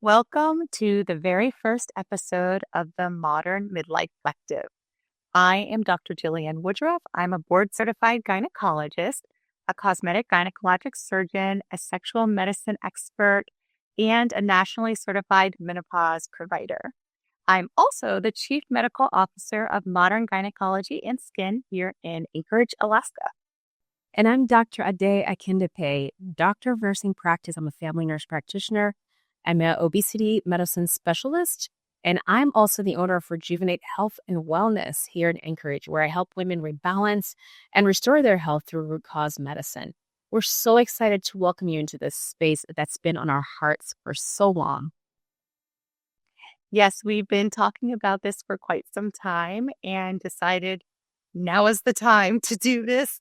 Welcome to the very first episode of the Modern Midlife Collective. I am Dr. Jillian Woodruff. I'm a board certified gynecologist, a cosmetic gynecologic surgeon, a sexual medicine expert, and a nationally certified menopause provider. I'm also the Chief Medical Officer of Modern Gynecology and Skin here in Anchorage, Alaska. And I'm Dr. Ade Akindipe, doctor of nursing practice. I'm a family nurse practitioner. I'm an obesity medicine specialist, and I'm also the owner of Rejuvenate Health and Wellness here in Anchorage, where I help women rebalance and restore their health through root cause medicine. We're so excited to welcome you into this space that's been on our hearts for so long. Yes, we've been talking about this for quite some time and decided now is the time to do this.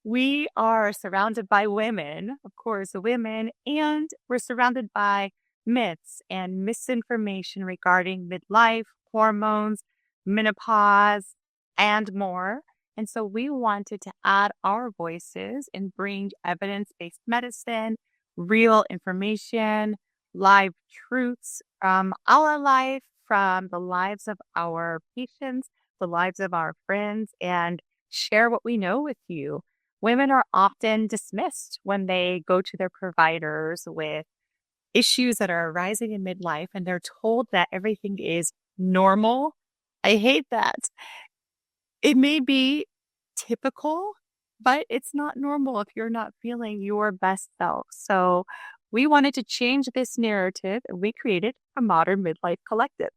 We are surrounded by women, of course, women, and we're surrounded by myths and misinformation regarding midlife, hormones, menopause, and more. And so we wanted to add our voices and bring evidence-based medicine, real information, live truths from our life, from the lives of our patients, the lives of our friends, and share what we know with you. Women are often dismissed when they go to their providers with issues that are arising in midlife, and they're told that everything is normal. I hate that. It may be typical, but it's not normal if you're not feeling your best self. So we wanted to change this narrative, and we created a Modern Midlife Collective.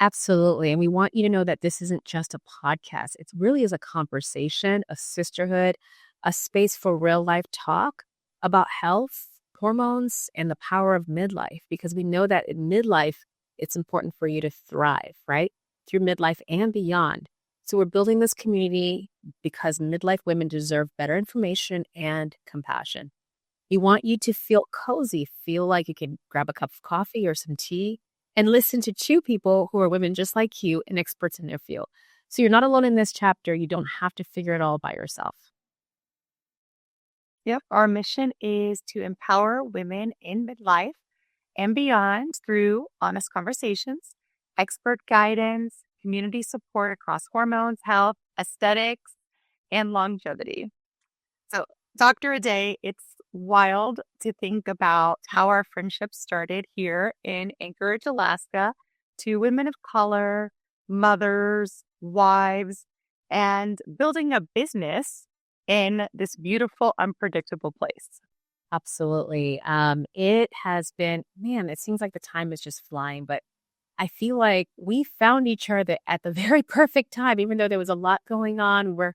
Absolutely. And we want you to know that this isn't just a podcast. It really is a conversation, a sisterhood, a space for real life talk about health, hormones, and the power of midlife, because we know that in midlife, it's important for you to thrive, right? Through midlife and beyond. So we're building this community because midlife women deserve better information and compassion. We want you to feel cozy, feel like you can grab a cup of coffee or some tea and listen to two people who are women just like you and experts in their field. So you're not alone in this chapter. You don't have to figure it all by yourself. Yep. Our mission is to empower women in midlife and beyond through honest conversations, expert guidance, community support across hormones, health, aesthetics, and longevity. So, Dr. Ade, it's wild to think about how our friendship started here in Anchorage, Alaska, two women of color, mothers, wives, and building a business in this beautiful, unpredictable place. Absolutely. It has been, man, it seems like the time is just flying, but I feel like we found each other at the very perfect time, even though there was a lot going on. We're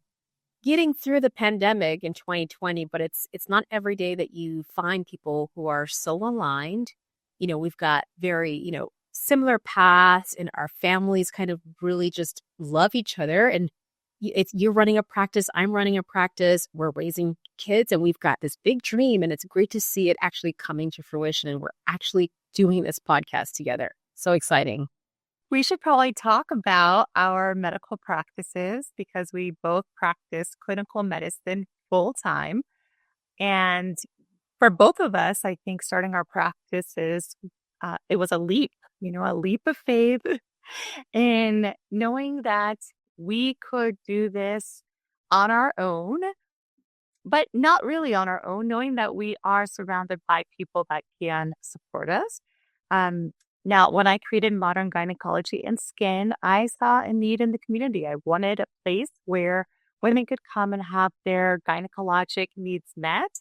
getting through the pandemic in 2020, but it's not every day that you find people who are so aligned. We've got very, similar paths, and our families kind of really just love each other. And you're running a practice, I'm running a practice, we're raising kids, and we've got this big dream, and it's great to see it actually coming to fruition. And we're actually doing this podcast together. So exciting. We should probably talk about our medical practices because we both practice clinical medicine full time. And for both of us, I think starting our practices, it was a leap, a leap of faith in knowing that we could do this on our own, but not really on our own, knowing that we are surrounded by people that can support us. Um, Now, when I created Modern Gynecology and Skin, I saw a need in the community. I wanted a place where women could come and have their gynecologic needs met,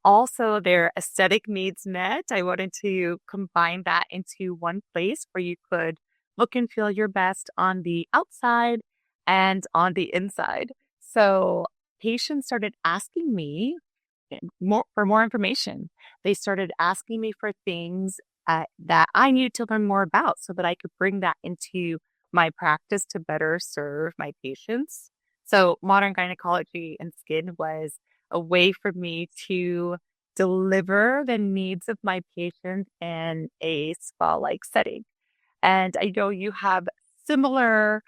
also their aesthetic needs met. I wanted to combine that into one place where you could look and feel your best on the outside and on the inside. So patients started asking me for more information. They started asking me for things that I needed to learn more about so that I could bring that into my practice to better serve my patients. So Modern Gynecology and Skin was a way for me to deliver the needs of my patients in a spa-like setting. And I know you have similar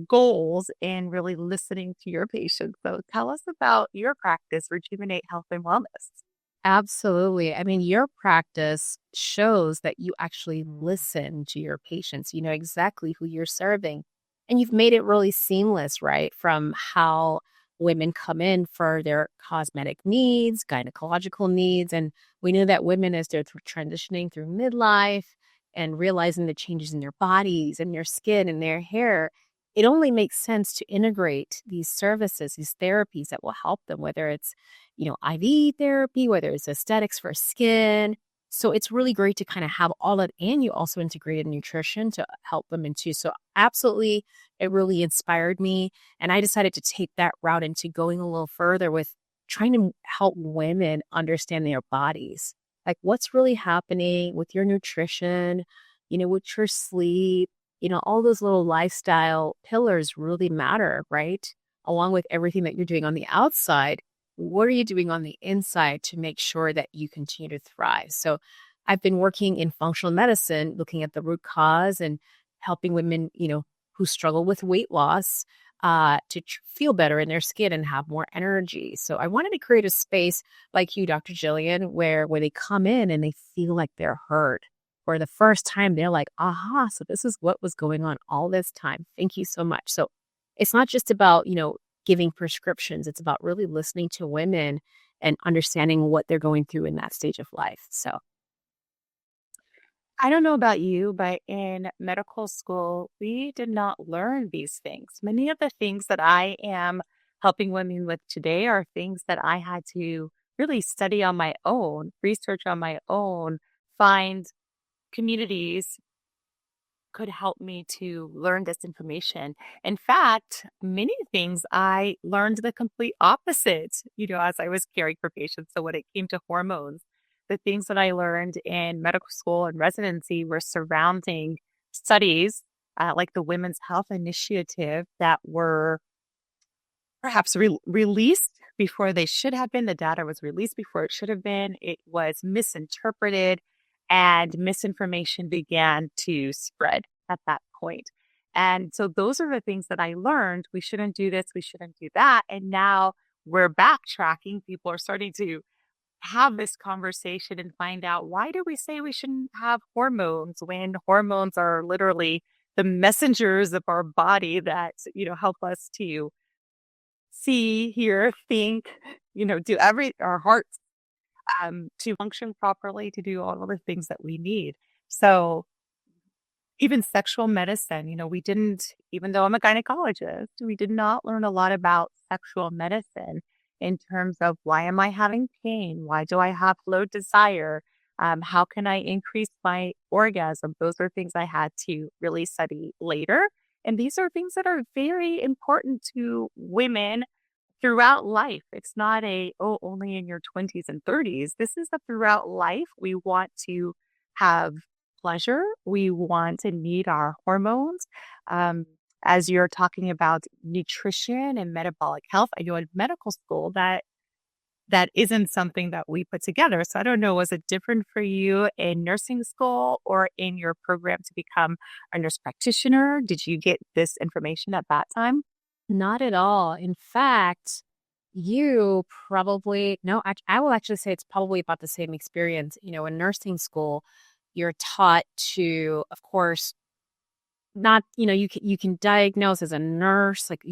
goals in really listening to your patients. So tell us about your practice, Rejuvenate Health and Wellness. Absolutely. I mean, your practice shows that you actually listen to your patients. You know exactly who you're serving. And you've made it really seamless, right? From how women come in for their cosmetic needs, gynecological needs. And we know that women, as they're transitioning through midlife and realizing the changes in their bodies and their skin and their hair, it only makes sense to integrate these services, these therapies that will help them, whether it's IV therapy, whether it's aesthetics for skin. So it's really great to kind of have all that. And you also integrated nutrition to help them into. So absolutely, it really inspired me. And I decided to take that route into going a little further with trying to help women understand their bodies. Like what's really happening with your nutrition, with your sleep, all those little lifestyle pillars really matter, right? Along with everything that you're doing on the outside, what are you doing on the inside to make sure that you continue to thrive? So I've been working in functional medicine, looking at the root cause and helping women, who struggle with weight loss to feel better in their skin and have more energy. So I wanted to create a space like you, Dr. Jillian, where they come in and they feel like they're heard. For the first time, they're like, aha, so this is what was going on all this time. Thank you so much. So it's not just about, giving prescriptions. It's about really listening to women and understanding what they're going through in that stage of life. So I don't know about you, but in medical school, we did not learn these things. Many of the things that I am helping women with today are things that I had to really study on my own, research on my own, find communities could help me to learn this information. In fact, many things I learned the complete opposite, as I was caring for patients. So when it came to hormones, the things that I learned in medical school and residency were surrounding studies like the Women's Health Initiative that were perhaps released before they should have been. The data was released before it should have been. It was misinterpreted and misinformation began to spread at that point. And so those are the things that I learned. We shouldn't do this. We shouldn't do that. And now we're backtracking. People are starting to have this conversation and find out, why do we say we shouldn't have hormones when hormones are literally the messengers of our body that, help us to see, hear, think, do our hearts to function properly, to do all of the things that we need. So even sexual medicine, we didn't, even though I'm a gynecologist, we did not learn a lot about sexual medicine in terms of, why am I having pain? Why do I have low desire? How can I increase my orgasm? Those are things I had to really study later. And these are things that are very important to women throughout life. It's not only in your 20s and 30s. This is a throughout life. We want to have pleasure. We want to need our hormones. As you're talking about nutrition and metabolic health, I know in medical school that isn't something that we put together. So I don't know, was it different for you in nursing school or in your program to become a nurse practitioner? Did you get this information at that time? not at all. In fact, you probably, no, I will actually say it's probably about the same experience. In nursing school, you're taught to, of course, not, you can diagnose as a nurse, like,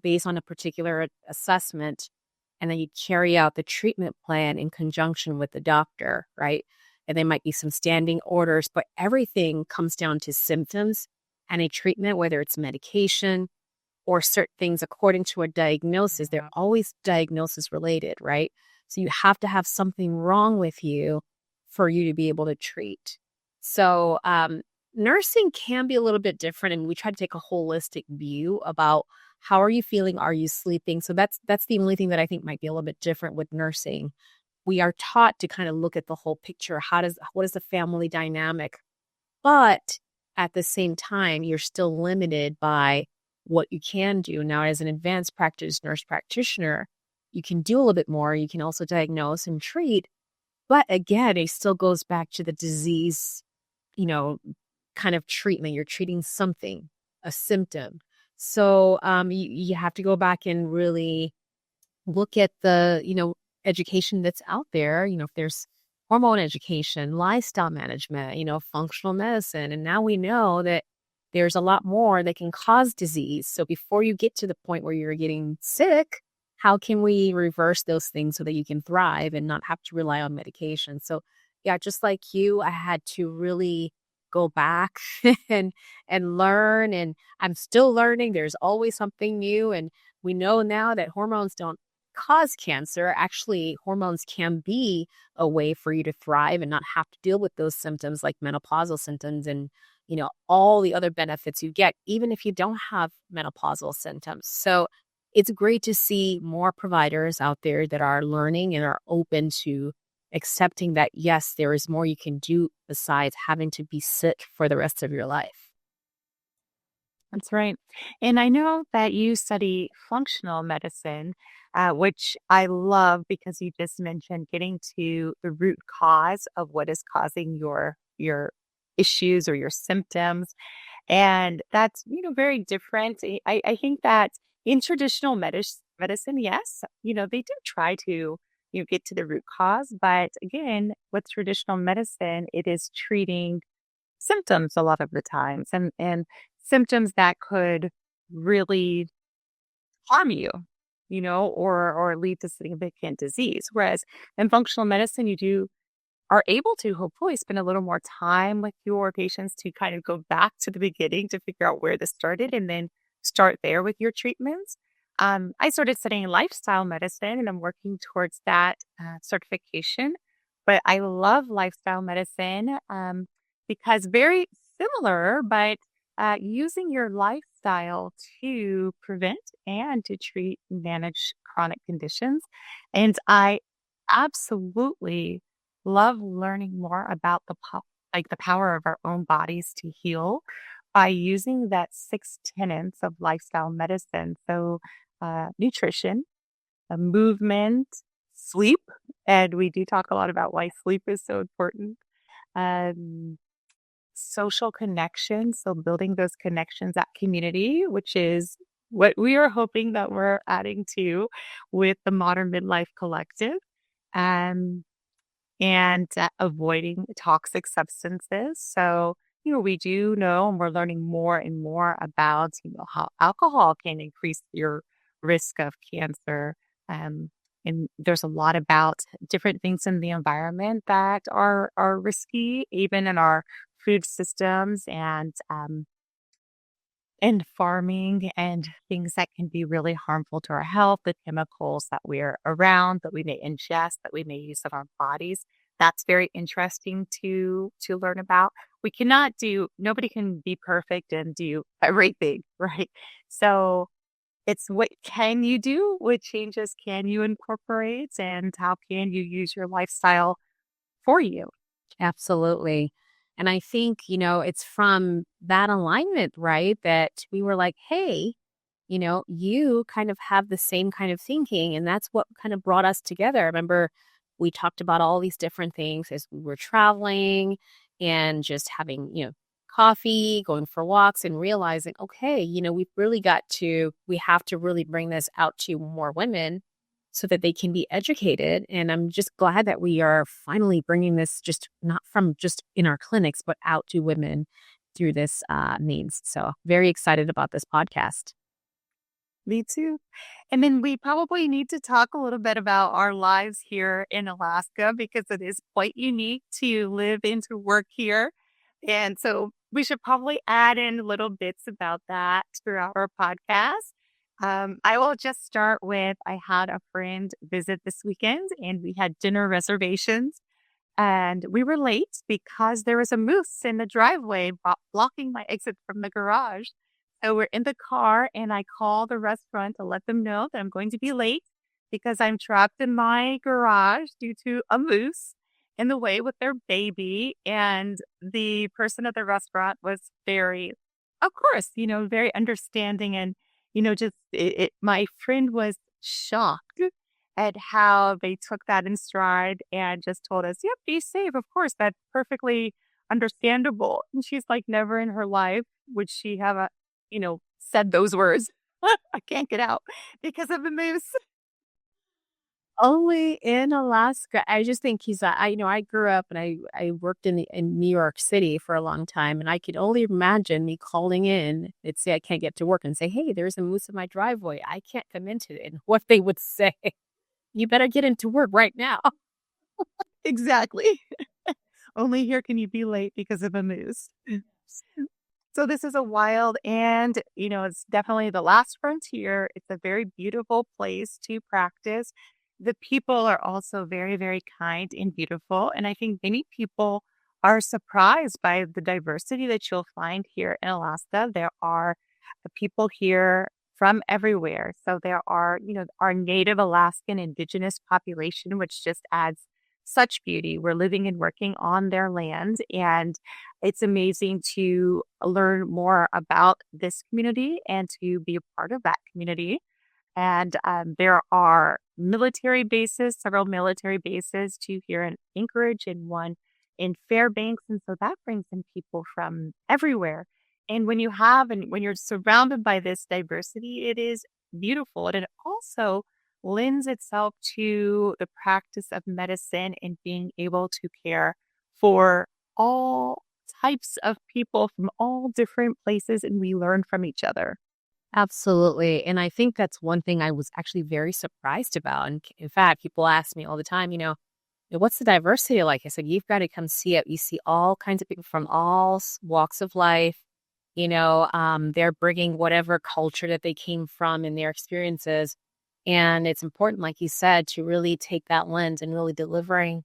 based on a particular assessment, and then you carry out the treatment plan in conjunction with the doctor, right? And there might be some standing orders, but everything comes down to symptoms and a treatment, whether it's medication or certain things according to a diagnosis. They're always diagnosis related, right? So you have to have something wrong with you for you to be able to treat. So nursing can be a little bit different, and we try to take a holistic view about how are you feeling, are you sleeping? So that's the only thing that I think might be a little bit different with nursing. We are taught to kind of look at the whole picture. What is the family dynamic? But at the same time, you're still limited by what you can do. Now, as an advanced practice nurse practitioner, you can do a little bit more. You can also diagnose and treat. But again, it still goes back to the disease, kind of treatment. You're treating something, a symptom. So you have to go back and really look at the education that's out there. If there's hormone education, lifestyle management, functional medicine. And now we know that there's a lot more that can cause disease. So before you get to the point where you're getting sick, how can we reverse those things so that you can thrive and not have to rely on medication? So yeah, just like you, I had to really go back and learn, and I'm still learning. There's always something new, and we know now that hormones don't cause cancer. Actually, hormones can be a way for you to thrive and not have to deal with those symptoms like menopausal symptoms and all the other benefits you get even if you don't have menopausal symptoms. So it's great to see more providers out there that are learning and are open to accepting that, yes, there is more you can do besides having to be sick for the rest of your life. That's right. And I know that you study functional medicine, which I love because you just mentioned getting to the root cause of what is causing your issues or your symptoms. And that's, very different. I think that in traditional medicine, yes, they do try to, get to the root cause. But again, with traditional medicine, it is treating symptoms a lot of the times and symptoms that could really harm you, or lead to significant disease. Whereas in functional medicine, you are able to hopefully spend a little more time with your patients to kind of go back to the beginning to figure out where this started and then start there with your treatments. I started studying lifestyle medicine and I'm working towards that certification. But I love lifestyle medicine because very similar, but using your lifestyle to prevent and to treat and manage chronic conditions. And I absolutely love learning more about the power of our own bodies to heal by using that 6 tenets of lifestyle medicine. So, nutrition, movement, sleep, and we do talk a lot about why sleep is so important. Um, Social connections, so building those connections, that community, which is what we are hoping that we're adding to with the Modern Midlife Collective. Um, and avoiding toxic substances. So, we do know and we're learning more and more about, how alcohol can increase your risk of cancer. Um, and there's a lot about different things in the environment that are risky, even in our food systems and farming and things that can be really harmful to our health, the chemicals that we're around, that we may ingest, that we may use in our bodies. That's very interesting to learn about. Nobody can be perfect and do everything, right? So it's what can you do? What changes can you incorporate? And how can you use your lifestyle for you? Absolutely. And I think, it's from that alignment, right? That we were like, hey, you kind of have the same kind of thinking. And that's what kind of brought us together. I remember we talked about all these different things as we were traveling and just having, coffee, going for walks and realizing, okay, we have to really bring this out to more women so that they can be educated. And I'm just glad that we are finally bringing this just not from just in our clinics, but out to women through this means. So very excited about this podcast. Me too. And then we probably need to talk a little bit about our lives here in Alaska because it is quite unique to live and to work here. And so we should probably add in little bits about that throughout our podcast. I will just start with I had a friend visit this weekend and we had dinner reservations. And we were late because there was a moose in the driveway blocking my exit from the garage. So we're in the car and I call the restaurant to let them know that I'm going to be late because I'm trapped in my garage due to a moose in the way with their baby. And the person at the restaurant was very, of course, very understanding and, my friend was shocked at how they took that in stride and just told us, yep, be safe. Of course, that's perfectly understandable. And she's like, never in her life would she have said those words. I can't get out because of the moose. Only in Alaska. I just think he's, I grew up and I worked in New York City for a long time, and I could only imagine me calling in. They'd say I can't get to work and say, "Hey, there's a moose in my driveway. I can't come into it." And what they would say, "You better get into work right now." Exactly. Only here can you be late because of a moose. So this is a wild and, it's definitely the last frontier. It's a very beautiful place to practice. The people are also very, very kind and beautiful. And I think many people are surprised by the diversity that you'll find here in Alaska. There are people here from everywhere. So there are, our native Alaskan indigenous population, which just adds such beauty. We're living and working on their land, and it's amazing to learn more about this community and to be a part of that community. And there are military bases, several military bases, two here in Anchorage and one in Fairbanks. And so that brings in people from everywhere. And when you're surrounded by this diversity, it is beautiful. And it also lends itself to the practice of medicine and being able to care for all types of people from all different places. And we learn from each other. Absolutely. And I think that's one thing I was actually very surprised about. And in fact, people ask me all the time, what's the diversity like? I said, you've got to come see it. You see all kinds of people from all walks of life. They're bringing whatever culture that they came from in their experiences. And it's important, like you said, to really take that lens and really delivering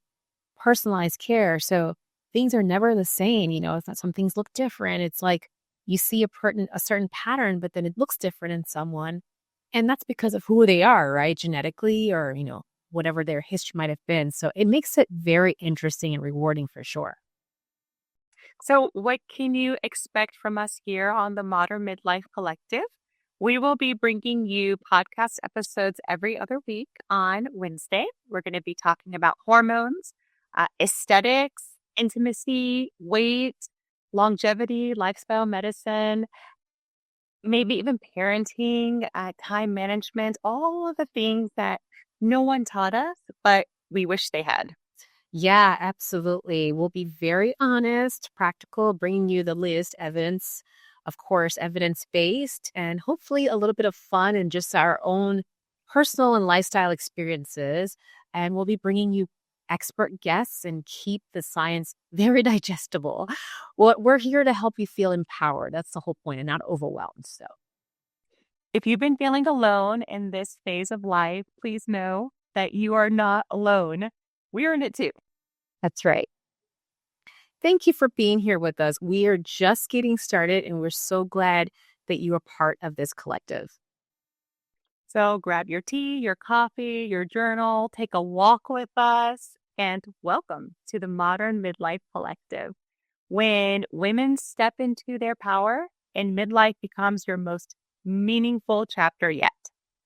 personalized care. So things are never the same. It's not, some things look different. It's like you see a certain pattern, but then it looks different in someone. And that's because of who they are, right? Genetically or, whatever their history might have been. So it makes it very interesting and rewarding for sure. So, what can you expect from us here on the Modern Midlife Collective? We will be bringing you podcast episodes every other week on Wednesday. We're going to be talking about hormones, aesthetics, intimacy, weight, longevity, lifestyle medicine, maybe even parenting, time management, all of the things that no one taught us, but we wish they had. Yeah, absolutely. We'll be very honest, practical, bringing you the latest evidence, of course, evidence-based, and hopefully a little bit of fun and just our own personal and lifestyle experiences. And we'll be bringing you expert guests and keep the science very digestible. Well, we're here to help you feel empowered. That's the whole point, and not overwhelmed. So If you've been feeling alone in this phase of life, please know that you are not alone. We're in it too. that's right. Thank you for being here with us. We are just getting started, and we're so glad that you are part of this collective. So grab your tea, your coffee, your journal, take a walk with us, and welcome to the Modern Midlife Collective. When women step into their power and midlife becomes your most meaningful chapter yet.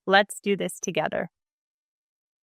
Let's do this together.